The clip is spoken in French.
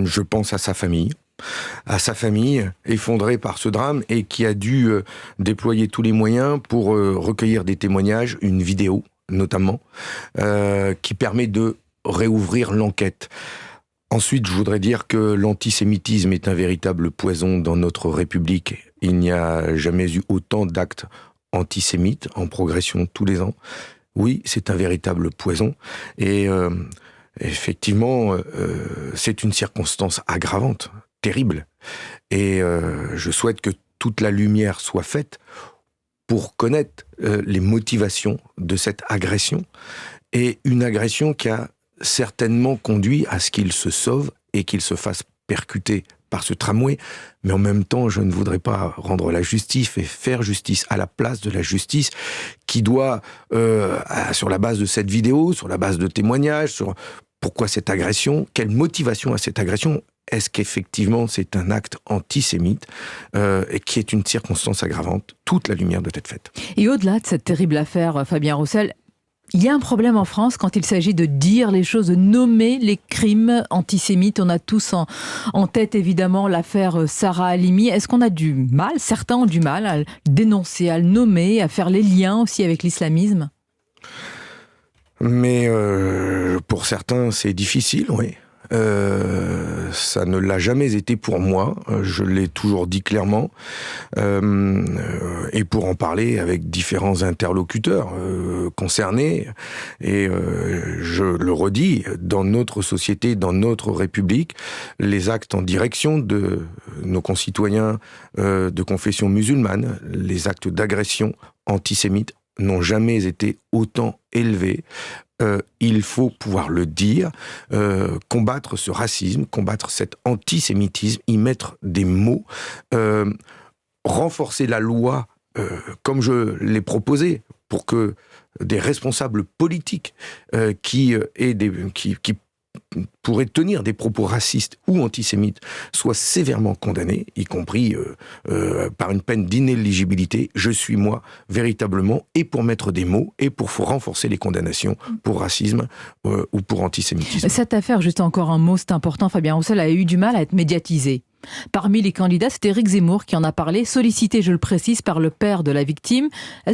Je pense à sa famille effondrée par ce drame et qui a dû déployer tous les moyens pour recueillir des témoignages, une vidéo notamment, qui permet de réouvrir l'enquête. Ensuite, je voudrais dire que l'antisémitisme est un véritable poison dans notre République. Il n'y a jamais eu autant d'actes antisémites en progression tous les ans. Oui, c'est un véritable poison. Et effectivement, c'est une circonstance aggravante, terrible. Et je souhaite que toute la lumière soit faite pour connaître les motivations de cette agression. Et une agression qui a certainement conduit à ce qu'il se sauve et qu'il se fasse percuter par ce tramway. Mais en même temps, je ne voudrais pas rendre la justice et faire justice à la place de la justice qui doit, sur la base de cette vidéo, sur la base de témoignages, sur pourquoi cette agression, quelle motivation à cette agression, est-ce qu'effectivement c'est un acte antisémite et qui est une circonstance aggravante, toute la lumière doit être faite. Et au-delà de cette terrible affaire, Fabien Roussel, il y a un problème en France quand il s'agit de dire les choses, de nommer les crimes antisémites. On a tous en tête évidemment l'affaire Sarah Halimi. Est-ce qu'on a du mal, certains ont du mal à le dénoncer, à le nommer, à faire les liens aussi avec l'islamisme ? Mais pour certains c'est difficile, oui. Ça ne l'a jamais été pour moi, je l'ai toujours dit clairement, et pour en parler avec différents interlocuteurs concernés, et je le redis, dans notre société, dans notre République, les actes en direction de nos concitoyens de confession musulmane, les actes d'agression antisémite n'ont jamais été autant élevés. Il faut pouvoir le dire, combattre ce racisme, combattre cet antisémitisme, y mettre des mots, renforcer la loi comme je l'ai proposé pour que des responsables politiques qui pourraient tenir des propos racistes ou antisémites soient sévèrement condamnés, y compris par une peine d'inéligibilité. Je suis moi véritablement et pour mettre des mots et pour renforcer les condamnations pour racisme ou pour antisémitisme. Cette affaire, juste encore un mot, c'est important, Fabien Roussel, a eu du mal à être médiatisée. Parmi les candidats, c'est Éric Zemmour qui en a parlé, sollicité, je le précise, par le père de la victime.